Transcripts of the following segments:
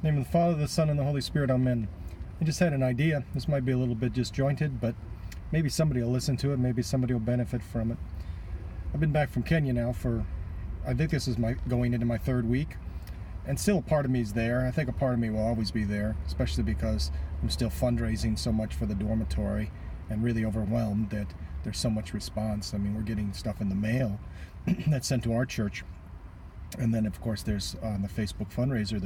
In the name of the Father, the Son, and the Holy Spirit, amen. I just had an idea. This might be a little bit disjointed, but maybe somebody will listen to it. Maybe somebody will benefit from it. I've been back from Kenya now for, I think this is going into my third week. And still a part of me is there. I think a part of me will always be there, especially because I'm still fundraising so much for the dormitory and really overwhelmed that there's so much response. I mean, we're getting stuff in the mail that's sent to our church. And then, of course, there's on the Facebook fundraiser,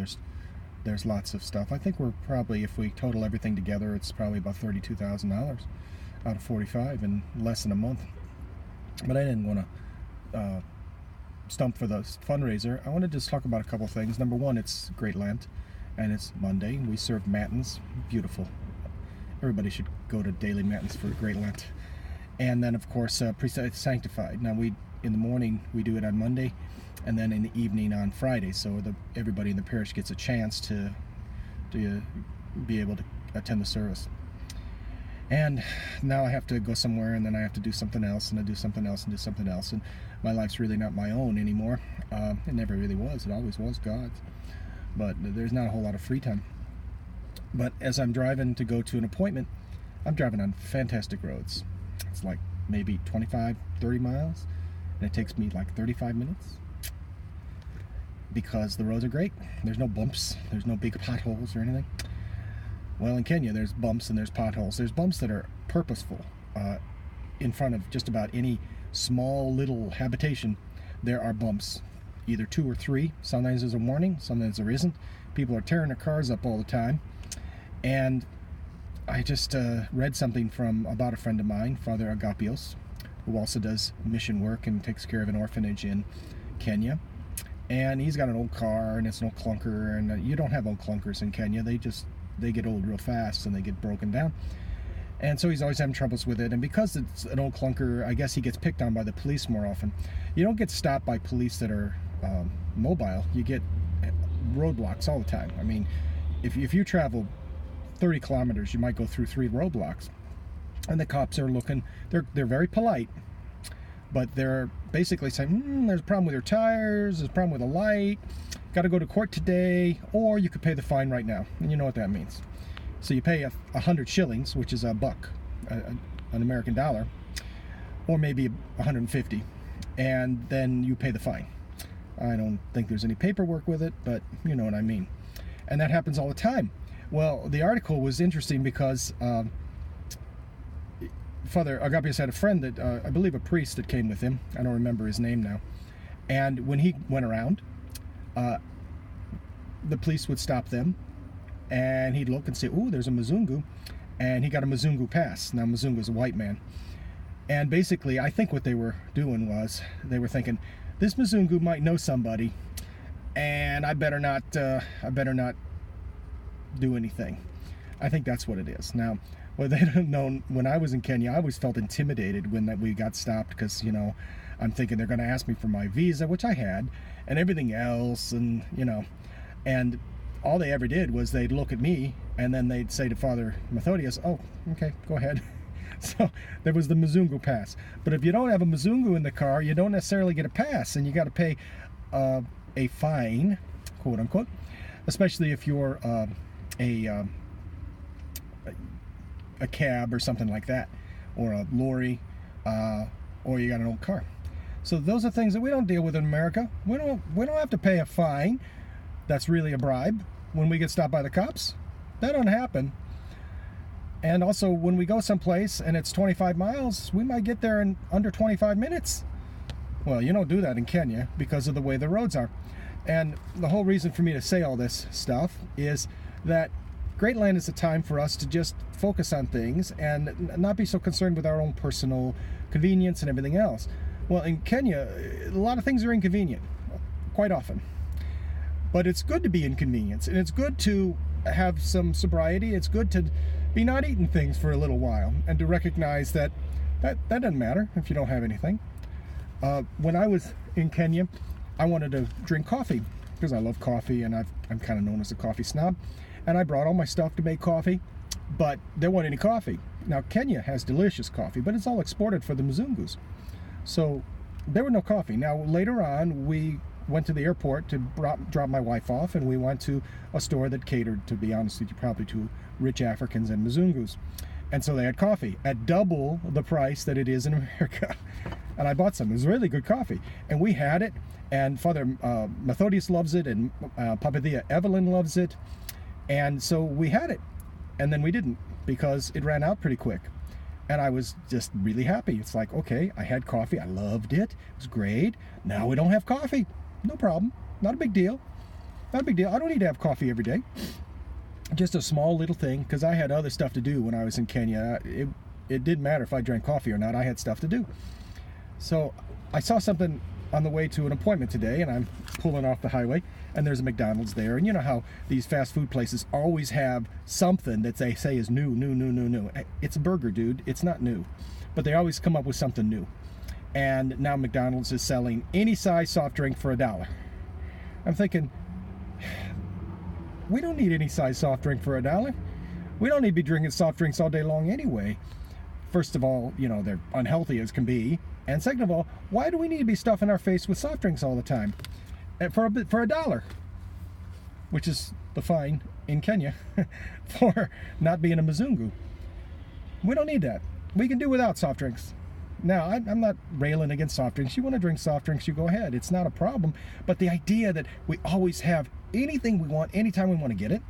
there's lots of stuff. I think we're probably, if we total everything together, it's probably about $32,000 out of 45 in less than a month. But I didn't want to stump for the fundraiser. I want to just talk about a couple things. Number one, it's Great Lent, and it's Monday. We serve matins. Beautiful. Everybody should go to daily matins for Great Lent. And then, of course, Sanctified. Now, in the morning, we do it on Monday, and then in the evening on Friday, so everybody in the parish gets a chance to be able to attend the service. And now I have to go somewhere, and then I have to do something else, and I do something else, and do something else, and my life's really not my own anymore. It never really was. It always was God's. But there's not a whole lot of free time. But as I'm driving to go to an appointment, I'm driving on fantastic roads. It's like maybe 25, 30 miles, and it takes me like 35 minutes. Because the roads are great. There's no bumps. There's no big potholes or anything. Well, in Kenya, there's bumps and there's potholes. There's bumps that are purposeful. In front of just about any small little habitation, there are bumps. Either 2 or 3. Sometimes there's a warning. Sometimes there isn't. People are tearing their cars up all the time. And I just read something about a friend of mine, Father Agapios, who also does mission work and takes care of an orphanage in Kenya. And he's got an old car, and it's an old clunker, and you don't have old clunkers in Kenya. They get old real fast, and they get broken down. And so he's always having troubles with it. And because it's an old clunker, I guess he gets picked on by the police more often. You don't get stopped by police that are mobile. You get roadblocks all the time. I mean, if you travel 30 kilometers, you might go through 3 roadblocks. And the cops are looking. They're very polite. But they're basically saying, there's a problem with your tires, there's a problem with a light, got to go to court today, or you could pay the fine right now. And you know what that means. So you pay 100 shillings, which is $1, an American dollar, or maybe 150, and then you pay the fine. I don't think there's any paperwork with it, but you know what I mean. And that happens all the time. Well, the article was interesting because Father Agapios had a friend that, I believe a priest that came with him. I don't remember his name now. And when he went around, the police would stop them, and he'd look and say, ooh, there's a Muzungu. And he got a Muzungu pass. Now, Muzungu's a white man. And basically, I think what they were doing was, they were thinking, this Muzungu might know somebody, and I better not do anything. I think that's what it is. Now, well, they don't know, when I was in Kenya, I always felt intimidated when we got stopped because, I'm thinking they're going to ask me for my visa, which I had, and everything else, and, and all they ever did was they'd look at me, and then they'd say to Father Methodius, oh, okay, go ahead. So there was the Muzungu pass. But if you don't have a Muzungu in the car, you don't necessarily get a pass, and you got to pay a fine, quote unquote, especially if you're a cab or something like that, or a lorry, or you got an old car. So those are things that we don't deal with in America. We don't have to pay a fine. That's really a bribe when we get stopped by the cops. That don't happen. And also, when we go someplace and it's 25 miles, we might get there in under 25 minutes. Well, you don't do that in Kenya because of the way the roads are. And the whole reason for me to say all this stuff is that Great Lent is a time for us to just focus on things and not be so concerned with our own personal convenience and everything else. Well, in Kenya, a lot of things are inconvenient, quite often. But it's good to be inconvenienced, and it's good to have some sobriety. It's good to be not eating things for a little while, and to recognize that doesn't matter if you don't have anything. When I was in Kenya, I wanted to drink coffee because I love coffee, and I'm kind of known as a coffee snob. And I brought all my stuff to make coffee, but there wasn't any coffee. Now, Kenya has delicious coffee, but it's all exported for the Muzungus. So there was no coffee. Now, later on, we went to the airport to drop my wife off, and we went to a store that catered, to be honest with you, probably to rich Africans and Muzungus. And so they had coffee at double the price that it is in America. And I bought some. It was really good coffee. And we had it, and Father Methodius loves it, and Papathia Evelyn loves it. And so we had it. And then we didn't, because it ran out pretty quick. And I was just really happy. It's like, okay, I had coffee. I loved it. It was great. Now we don't have coffee. No problem. Not a big deal. Not a big deal. I don't need to have coffee every day. Just a small little thing, because I had other stuff to do when I was in Kenya. It didn't matter if I drank coffee or not. I had stuff to do. So I saw something on the way to an appointment today, and I'm pulling off the highway, and there's a McDonald's there. And you know how these fast food places always have something that they say is new. It's a burger, dude. It's not new. But they always come up with something new. And now McDonald's is selling any size soft drink for $1. I'm thinking, we don't need any size soft drink for $1. We don't need to be drinking soft drinks all day long anyway. First of all, you know, they're unhealthy as can be. And second of all, why do we need to be stuffing our face with soft drinks all the time? For $1, which is the fine in Kenya for not being a Muzungu. We don't need that. We can do without soft drinks. Now, I'm not railing against soft drinks. You want to drink soft drinks, you go ahead. It's not a problem. But the idea that we always have anything we want, anytime we want to get it,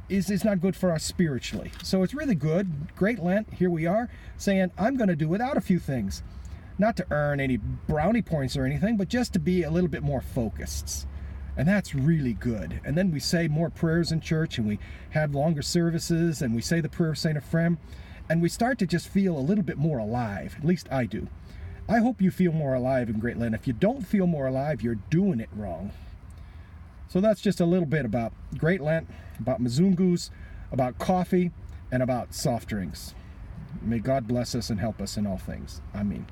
is not good for us spiritually. So it's really good. Great Lent, here we are, saying I'm going to do without a few things. Not to earn any brownie points or anything, but just to be a little bit more focused. And that's really good. And then we say more prayers in church, and we have longer services, and we say the prayer of St. Ephrem, and we start to just feel a little bit more alive. At least I do. I hope you feel more alive in Great Lent. If you don't feel more alive, you're doing it wrong. So that's just a little bit about Great Lent, about Muzungus, about coffee, and about soft drinks. May God bless us and help us in all things. Amen.